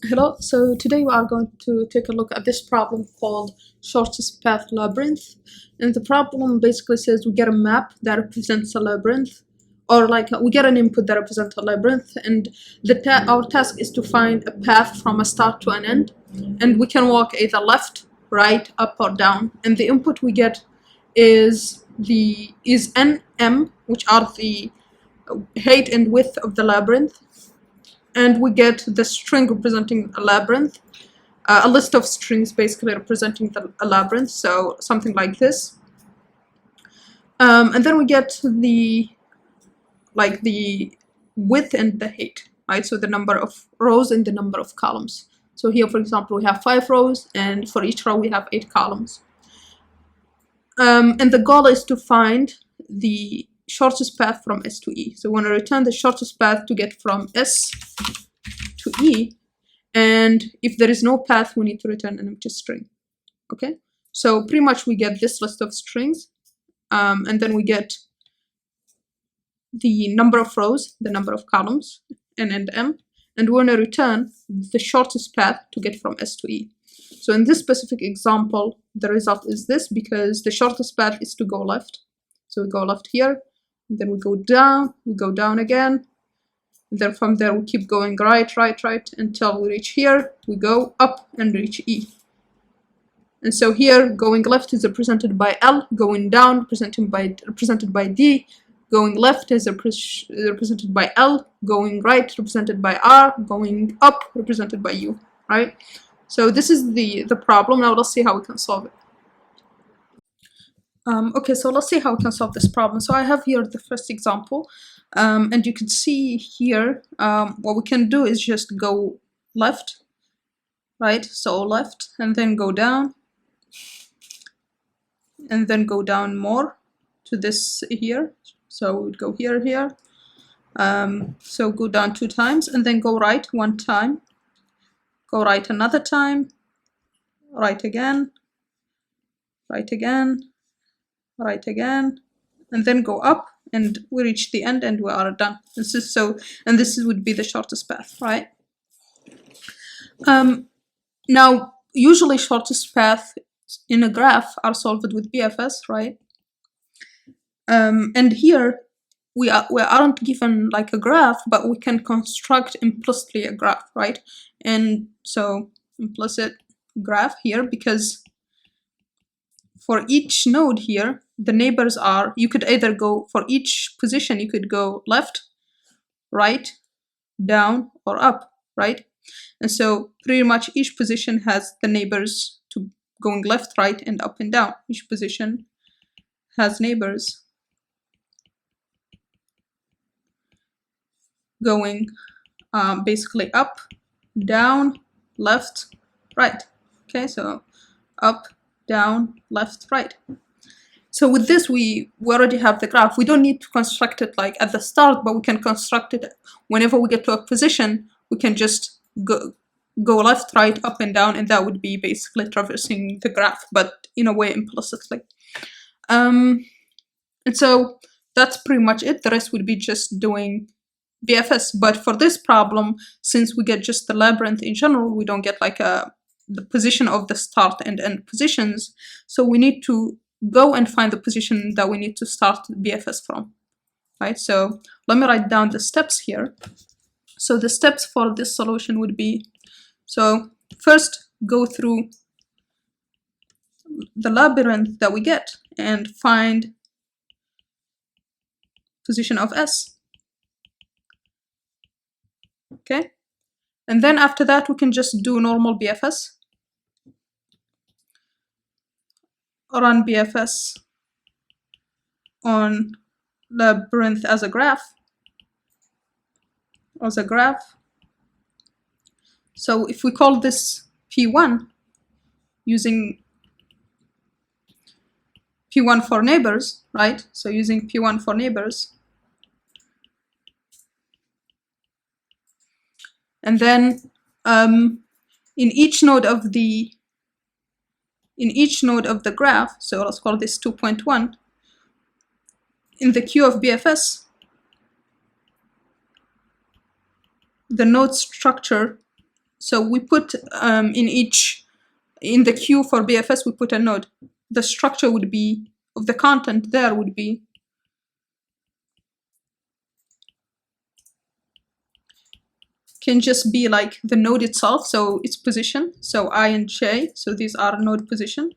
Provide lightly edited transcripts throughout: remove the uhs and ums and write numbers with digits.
Hello, so today we are going to take a look at this problem called shortest path labyrinth. And the problem basically says we get a map that represents a labyrinth, or like we get an input that represents a labyrinth, and our task is to find a path from a start to an end, and we can walk either left, right, up, or down. And the input we get is n, m, which are the height and width of the labyrinth. And we get the string representing a labyrinth, a list of strings basically representing a labyrinth, so something like this. And then we get the width and the height, right? So the number of rows and the number of columns. So here, for example, we have 5 rows, and for each row we have 8 columns. And the goal is to find the shortest path from S to E. So we want to return the shortest path to get from S to E, and if there is no path, we need to return an empty string. Okay, so pretty much we get this list of strings, and then we get the number of rows, the number of columns, n and m, and we want to return the shortest path to get from S to E. So in this specific example, the result is this, because the shortest path is to go left. So we go left here, and then we go down again, and then from there we keep going right until we reach here. We go up and reach E. And so here, going left is represented by L, going down represented by D, going left is represented by L, going right represented by R, going up represented by U, right? So this is the problem. Now let's see how we can solve it. Okay, so let's see how we can solve this problem. So I have here the first example, and you can see here what we can do is just go left, right? So left, and then go down, and then go down more to this here. So we'd go here. So go down 2 times, and then go right 1 time, go right another time, right again, right again, right again, and then go up, and we reach the end and we are done. This would be the shortest path, right? Now usually shortest path in a graph are solved with BFS, right? And here we aren't given like a graph, but we can construct implicitly a graph, right? And so implicit graph here, because for each node here, the neighbors are, you could either go, for each position, you could go left, right, down, or up, right? And so pretty much each position has the neighbors to going left, right, and up and down. Each position has neighbors going basically up, down, left, right. Okay, so up, down, left, right. So with this, we already have the graph. We don't need to construct it like at the start, but we can construct it whenever we get to a position. We can just go left, right, up, and down, and that would be basically traversing the graph, but in a way implicitly. And so that's pretty much it. The rest would be just doing BFS. But for this problem, since we get just the labyrinth in general, we don't get like the position of the start and end positions. So we need to go and find the position that we need to start BFS from, right? So let me write down the steps here. So the steps for this solution would be, so first go through the labyrinth that we get and find position of S. Okay, and then after that we can just do normal BFS, run BFS on labyrinth as a graph. So if we call this P1 using P1 for neighbors, right? So using P1 for neighbors, and then in each node of the graph, so let's call this 2.1, in the queue of BFS, the node structure So we put in the queue for BFS, we put a node. The structure would be, of the content there would be can just be like the node itself, so its position, so I and j, so these are node position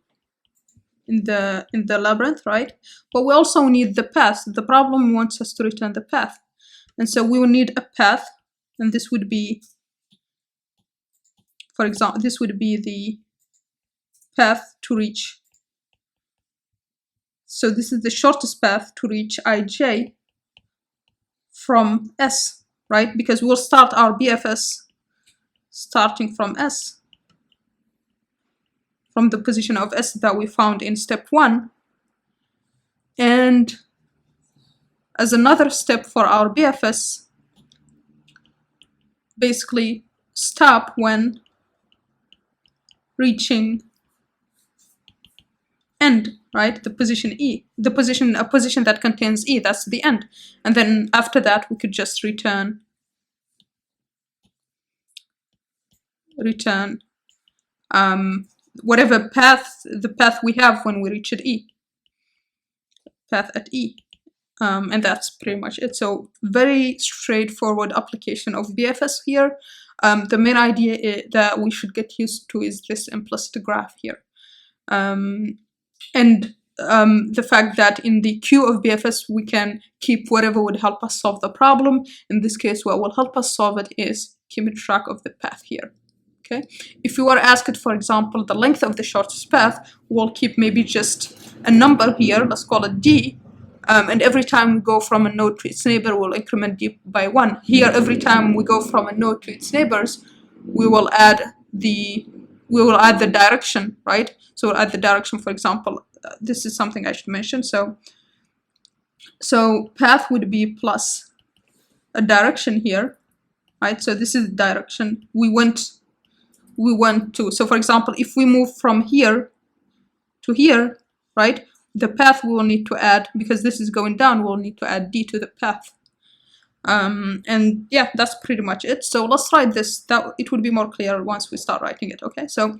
in the labyrinth, right? But we also need the path. The problem wants us to return the path, and so we will need a path, and this would be, for example, this would be the path to reach. So this is the shortest path to reach ij from S, right? Because we'll start our BFS starting from S, from the position of S that we found in step 1. And as another step for our BFS, basically stop when reaching end, right? The position E, a position that contains E, that's the end. And then after that, we could just return whatever the path we have when we reach at E, path at E. And that's pretty much it. So very straightforward application of BFS here. The main idea that we should get used to is this implicit graph here. And the fact that in the queue of BFS, we can keep whatever would help us solve the problem. In this case, what will help us solve it is keeping track of the path here. Okay. If you were asked, for example, the length of the shortest path, we'll keep maybe just a number here, let's call it D. And every time we go from a node to its neighbor, we'll increment D by 1. Here, every time we go from a node to its neighbors, we will add the direction, right? So we'll add the direction, for example, this is something I should mention. So path would be plus a direction here, right? So this is the direction we want to. So for example, if we move from here to here, right? The path we will need to add, because this is going down, we'll need to add D to the path. And yeah, that's pretty much it. So let's write this, that it would be more clear once we start writing it, okay? So,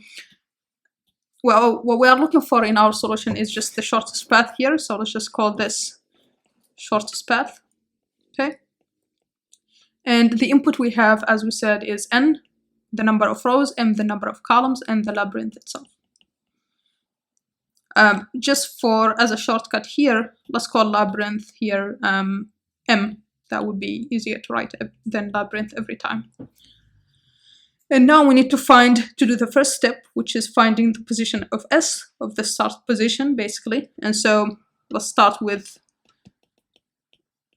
well, what we are looking for in our solution is just the shortest path here. So let's just call this shortest path, okay? And the input we have, as we said, is n, the number of rows, m, the number of columns, and the labyrinth itself. Just as a shortcut here, let's call labyrinth here m. That would be easier to write than labyrinth every time. And now we need to do the first step, which is finding the position of S, of the start position, basically. And so let's start with,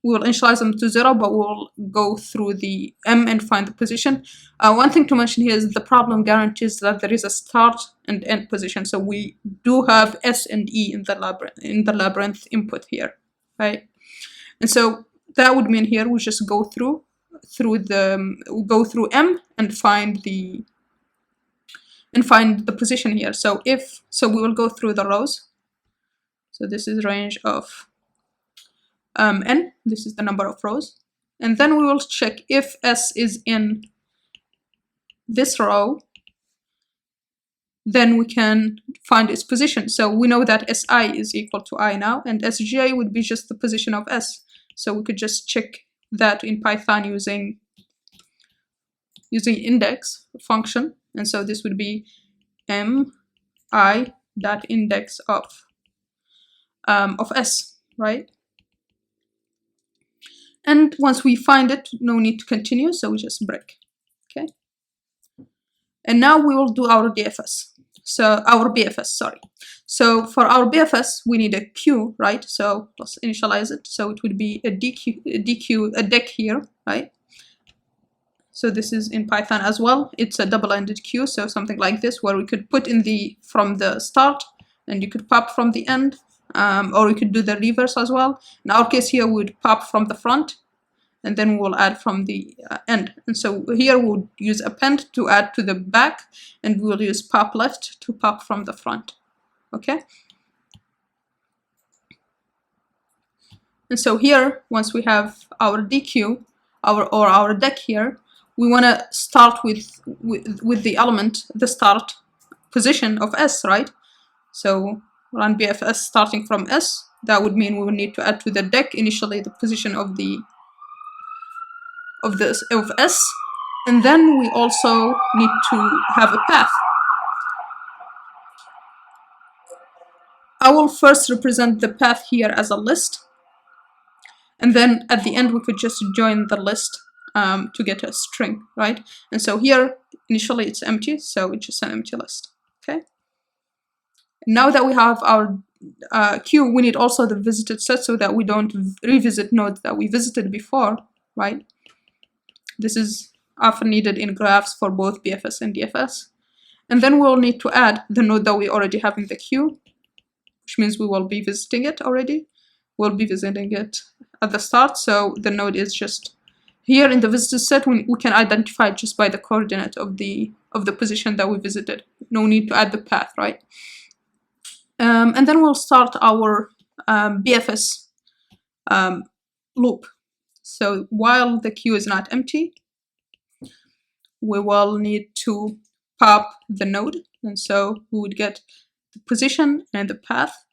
we'll initialize them to 0, but we'll go through the M and find the position. One thing to mention here is the problem guarantees that there is a start and end position. So we do have S and E in the labyrinth input here, right? And so that would mean here we just go through M and find the position here. So we will go through the rows. So this is range of n, this is the number of rows, and then we will check if S is in this row, then we can find its position. So we know that Si is equal to I now, and Sj would be just the position of S. So we could just check that in Python using index function, and so this would be mi dot index of S, right? And once we find it, no need to continue, so we just break, okay? And now we will do our DFS. So our BFS, sorry. So for our BFS, we need a queue, right? So let's initialize it. So it would be a deck here, right? So this is in Python as well. It's a double-ended queue, so something like this, where we could put in from the start, and you could pop from the end. Or we could do the reverse as well. In our case here, we would pop from the front, and then we'll add from the end. And so here we'll use append to add to the back, and we'll use pop left to pop from the front, okay? And so here, once we have our DQ, our deck here, we want to start with the element, the start position of S, right? So run BFS starting from S. That would mean we will need to add to the deck initially the position of S, and then we also need to have a path. I will first represent the path here as a list, and then at the end we could just join the list to get a string, right? And so here initially it's empty, so it's just an empty list. Okay. Now that we have our queue, we need also the visited set so that we don't revisit nodes that we visited before, right? This is often needed in graphs for both BFS and DFS. And then we'll need to add the node that we already have in the queue, which means we will be visiting it already. We'll be visiting it at the start, so the node is just here in the visited set. We can identify it just by the coordinate of the position that we visited. No need to add the path, right? And then we'll start our BFS loop. So while the queue is not empty, we will need to pop the node, and so we would get the position and the path,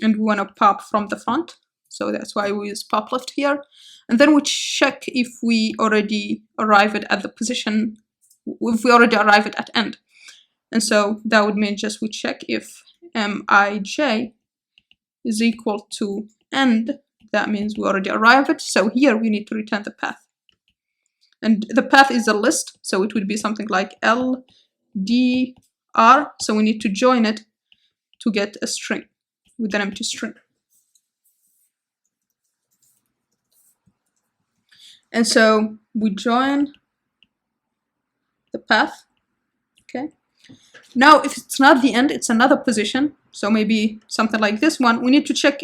and we want to pop from the front, so that's why we use pop left here. And then we check if we already arrived at the position, if we already arrived at end. And so that would mean just we check if mij is equal to end. That means we already arrived. So here we need to return the path. And the path is a list, so it would be something like LDR. So we need to join it to get a string with an empty string. And so we join the path. Okay. Now, if it's not the end, it's another position. So maybe something like this one. We need to check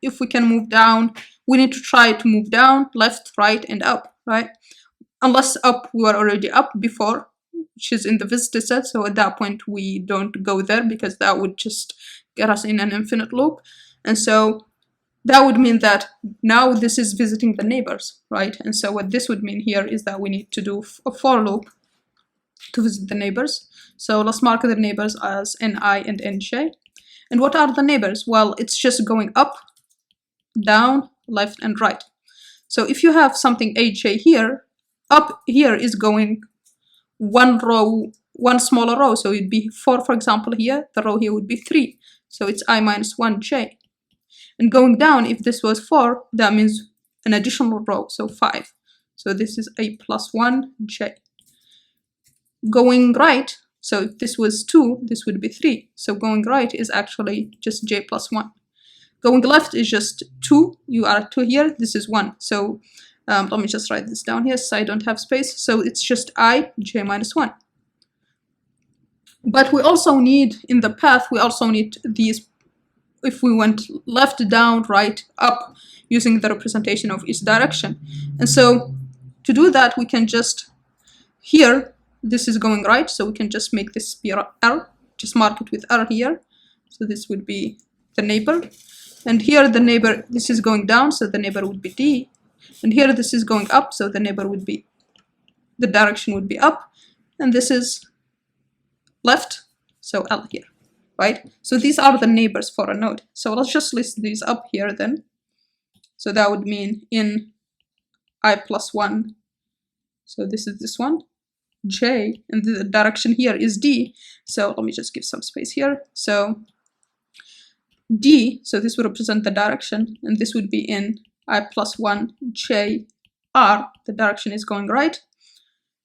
if we can move down. We need to try to move down, left, right, and up, right? Unless up, we were already up before, which is in the visited set. So at that point, we don't go there because that would just get us in an infinite loop. And so that would mean that now this is visiting the neighbors, right? And so what this would mean here is that we need to do a for loop to visit the neighbors. So let's mark the neighbors as Ni and Nj. And what are the neighbors? Well, it's just going up, down, left, and right. So if you have something Aj here, up here is going one row, one smaller row. So it'd be 4, for example, here. The row here would be 3. So it's I minus 1j. And going down, if this was 4, that means an additional row, so 5. So this is a plus 1j. Going right, so if this was 2, this would be 3. So going right is actually just j plus 1. Going left is just 2. You are 2 here, this is 1. So let me just write this down here so I don't have space. So it's just I, j minus 1. But we also need, in the path, we also need these, if we went left, down, right, up, using the representation of each direction. And so to do that, we can just, here, this is going right, so we can just make this be R, just mark it with R here. So this would be the neighbor. And here the neighbor, this is going down, so the neighbor would be D. And here this is going up, so the neighbor would be, the direction would be up. And this is left, so L here, right? So these are the neighbors for a node. So let's just list these up here then. So that would mean in I plus 1, so this is this one, J, and the direction here is D. So let me just give some space here. So D, so this would represent the direction, and this would be in I plus 1 J R, the direction is going right.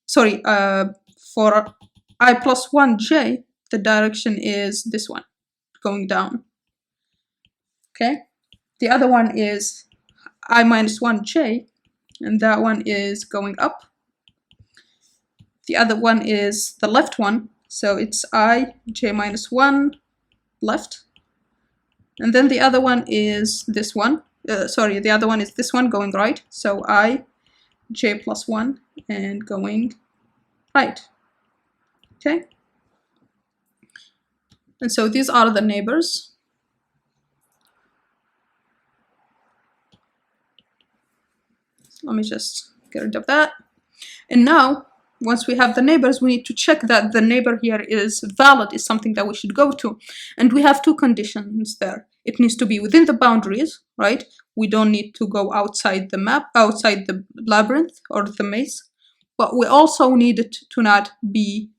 Sorry, for I plus 1 J, the direction is this one, going down. Okay, the other one is I minus 1 J, and that one is going up. The other one is the left one, so it's I j minus 1 left. And then the other one is this one. Sorry, the other one is this one going right. So I j plus 1 and going right. Okay. And so these are the neighbors. Let me just get rid of that. And now, once we have the neighbors, we need to check that the neighbor here is valid, is something that we should go to. And we have two conditions there. It needs to be within the boundaries, right? We don't need to go outside the map, outside the labyrinth or the maze. But we also need it to not be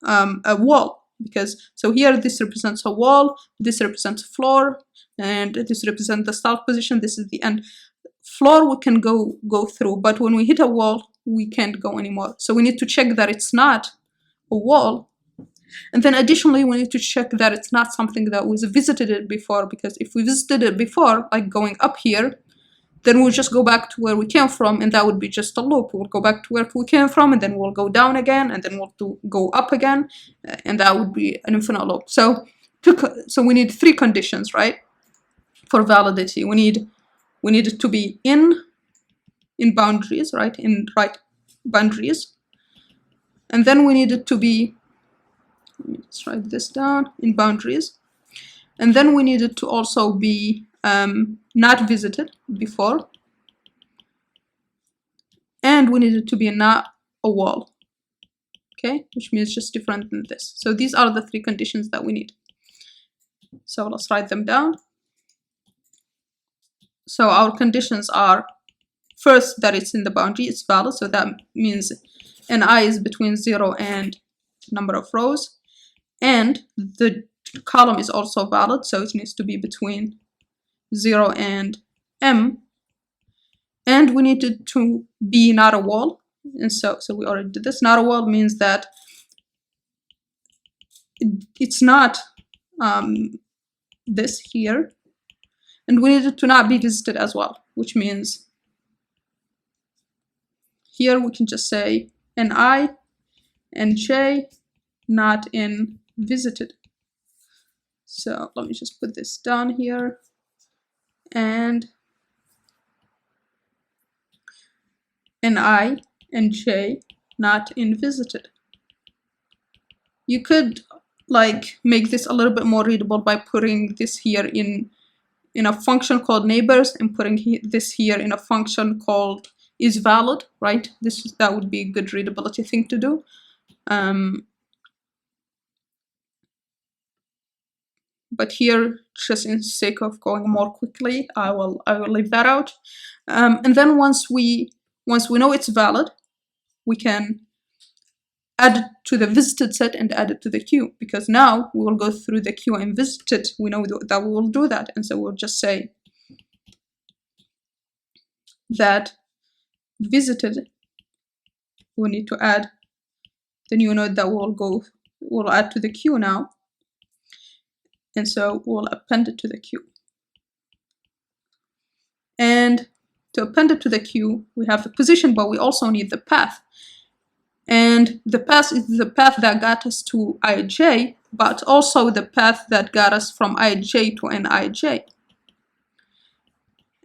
a wall, because so here this represents a wall, this represents a floor, and this represents the start position, this is the end. Floor we can go through, but when we hit a wall, we can't go anymore. So we need to check that it's not a wall. And then additionally, we need to check that it's not something that was visited it before, because if we visited it before, like going up here, then we'll just go back to where we came from, and that would be just a loop. We'll go back to where we came from, and then we'll go down again, and then we'll go up again, and that would be an infinite loop. So we need three conditions, right, for validity. We need it to be in boundaries, right, in right boundaries. And then we need it to be, let me just write this down, in boundaries. And then we need it to also be not visited before. And we need it to be not a wall, okay, which means just different than this. So these are the three conditions that we need. So let's write them down. So our conditions are, first, that it's in the boundary, it's valid, so that means ni is between 0 and number of rows, and the column is also valid, so it needs to be between 0 and m, and we need it to be not a wall, and so we already did this. Not a wall means that it's not this here, and we need it to not be visited as well, which means here we can just say ni and j not in visited. So let me just put this down here, and ni and j not in visited. You could like make this a little bit more readable by putting this here in a function called neighbors, and putting this here in a function called is valid, right? That would be a good readability thing to do. But here, just in sake of going more quickly, I will leave that out. And then once we know it's valid, we can add it to the visited set and add it to the queue, because now we will go through the queue and visit it. We know that we will do that, and so we'll just say that visited, we need to add the new node that we'll add to the queue now, and so we'll append it to the queue. And to append it to the queue, we have the position, but we also need the path. And the path is the path that got us to ij, but also the path that got us from ij to nij.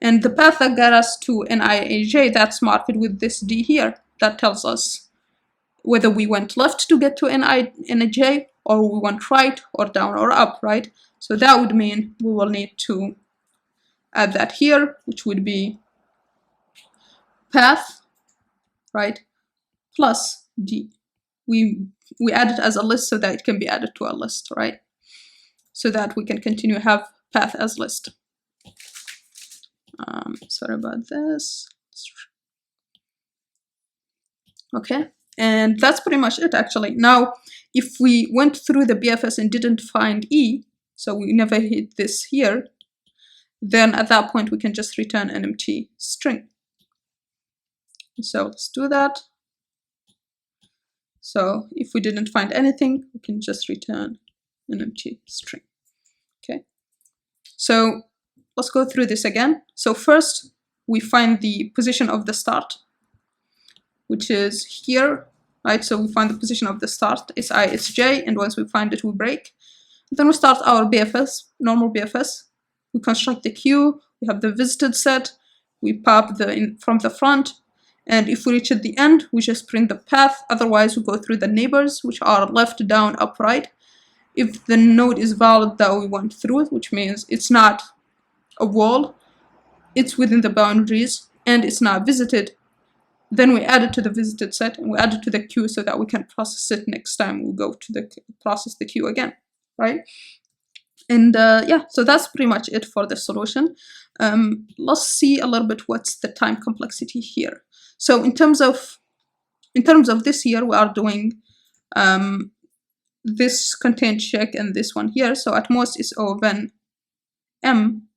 And the path that got us to nij, that's marked with this d here. That tells us whether we went left to get to nij, or we went right or down or up, right? So that would mean we will need to add that here, which would be path, right, plus d. We add it as a list so that it can be added to a list, right? So that we can continue to have path as list. Sorry about this. Okay, and that's pretty much it actually. Now, if we went through the BFS and didn't find E, so we never hit this here, then at that point we can just return an empty string. So let's do that. So if we didn't find anything, we can just return an empty string. Okay, so let's go through this again. So first, we find the position of the start, which is here, right? So we find the position of the start, it's I, it's j, and once we find it, we break. Then we start our BFS, normal BFS. We construct the queue, we have the visited set, we pop from the front, and if we reach at the end, we just print the path. Otherwise, we go through the neighbors, which are left, down, up, right. If the node is valid that we went through it, which means it's not a wall, it's within the boundaries, and it's not visited, then we add it to the visited set, and we add it to the queue so that we can process it next time we go to the process the queue again, right? And yeah, so that's pretty much it for the solution. Let's see a little bit what's the time complexity here. So in terms of this here, we are doing this contain check and this one here. So at most is O of n m.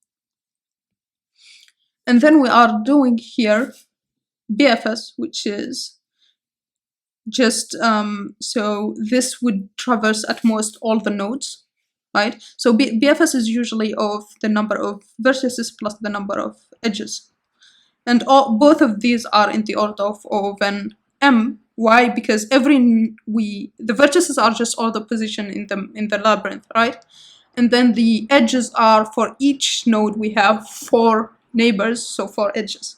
And then we are doing here BFS, which is just, so this would traverse at most all the nodes, right? So BFS is usually of the number of vertices plus the number of edges. And both of these are in the order of O of n m. Why? Because the vertices are just all the position in the labyrinth, right? And then the edges are, for each node we have 4 neighbors, so 4 edges.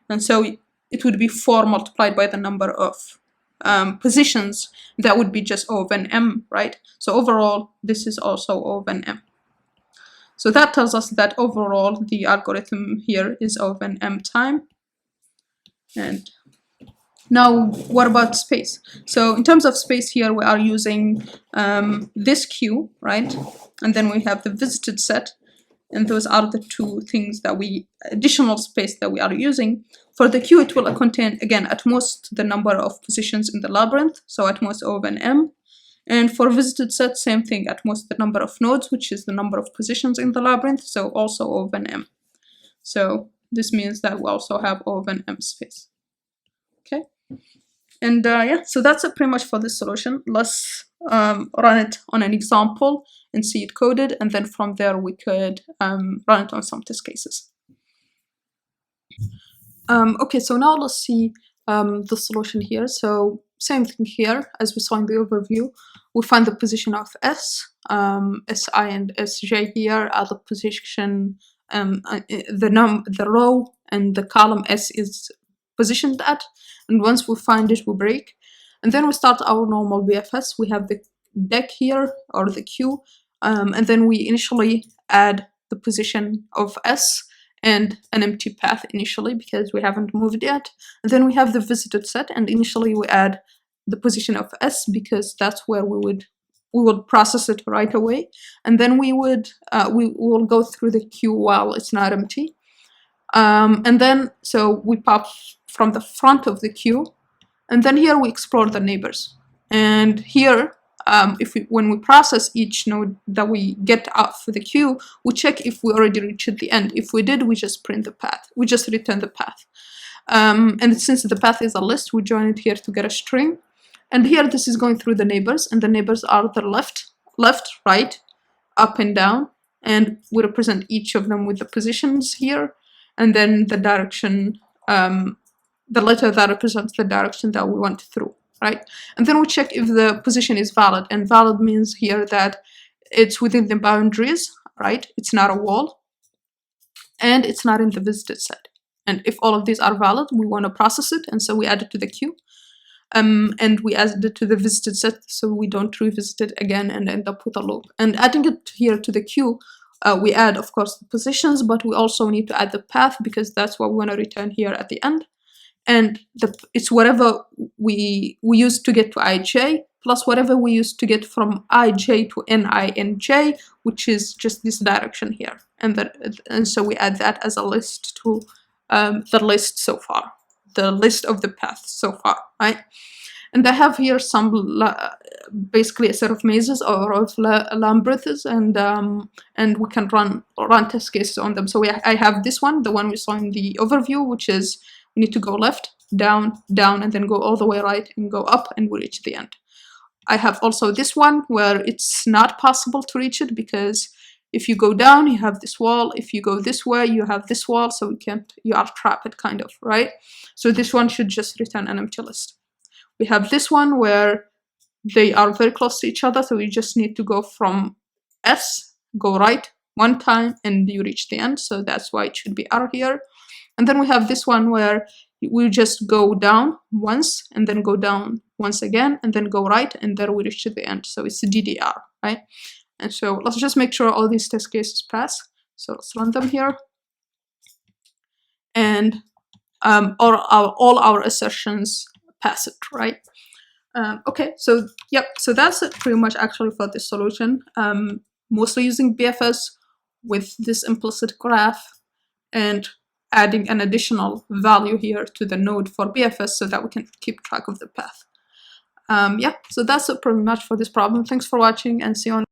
And so it would be 4 multiplied by the number of positions. That would be just O of n m, right? So overall, this is also O of n m. So that tells us that overall the algorithm here is O of n m time. And now what about space? So in terms of space here, we are using this queue, right? And then we have the visited set. And those are the 2 things that additional space that we are using. For the queue, it will contain, again, at most the number of positions in the labyrinth, so at most O of n m. And for visited set, same thing, at most the number of nodes, which is the number of positions in the labyrinth, so also O of n m. So this means that we also have O of n m space. Okay, and yeah, so that's it pretty much for this solution. Let's run it on an example and see it coded, and then from there we could run it on some test cases. Okay, so now let's see the solution here. So same thing here as we saw in the overview. We find the position of S, Si and Sj here are the position, the row and the column S is positioned at, and once we find it, we break. And then we start our normal BFS. We have the deck here, or the queue, and then we initially add the position of S and an empty path initially because we haven't moved yet. And then we have the visited set, and initially we add the position of S because that's where we would process it right away. And then we will go through the queue while it's not empty. And then, so we pop from the front of the queue, and then here we explore the neighbors. And here, when we process each node that we get out for the queue, we check if we already reached the end. If we did, we just print the path. We just return the path. And since the path is a list, we join it here to get a string. And here, this is going through the neighbors, and the neighbors are the left, right, up and down. And we represent each of them with the positions here. And then the direction, the letter that represents the direction that we went through, right? And then we check if the position is valid. And valid means here that it's within the boundaries, right? It's not a wall. And it's not in the visited set. And if all of these are valid, we want to process it. And so we add it to the queue. And we add it to the visited set so we don't revisit it again and end up with a loop. And adding it here to the queue, we add, of course, the positions, but we also need to add the path because that's what we want to return here at the end. And it's whatever we used to get to ij plus whatever we used to get from ij to ni and j, which is just this direction here. And so we add that as a list to the list so far, the list of the paths so far, right? And I have here some, basically a set of mazes or of labyrinths, and we can run test cases on them. So I have this one, the one we saw in the overview, which is we need to go left, down, down, and then go all the way right and go up, and we reach the end. I have also this one where it's not possible to reach it because if you go down, you have this wall. If you go this way, you have this wall. So you are trapped, kind of, right? So this one should just return an empty list. We have this one where they are very close to each other. So you just need to go from S, go right one time, and you reach the end. So that's why it should be R here. And then we have this one where we just go down once and then go down once again and then go right, and there we reach to the end. So it's a DDR, right? And so let's just make sure all these test cases pass. So let's run them here. And or all our assertions pass it, right? Okay, so yep, so that's it pretty much actually for this solution. Mostly using BFS with this implicit graph and adding an additional value here to the node for BFS so that we can keep track of the path. Yeah, so that's it pretty much for this problem. Thanks for watching and see you on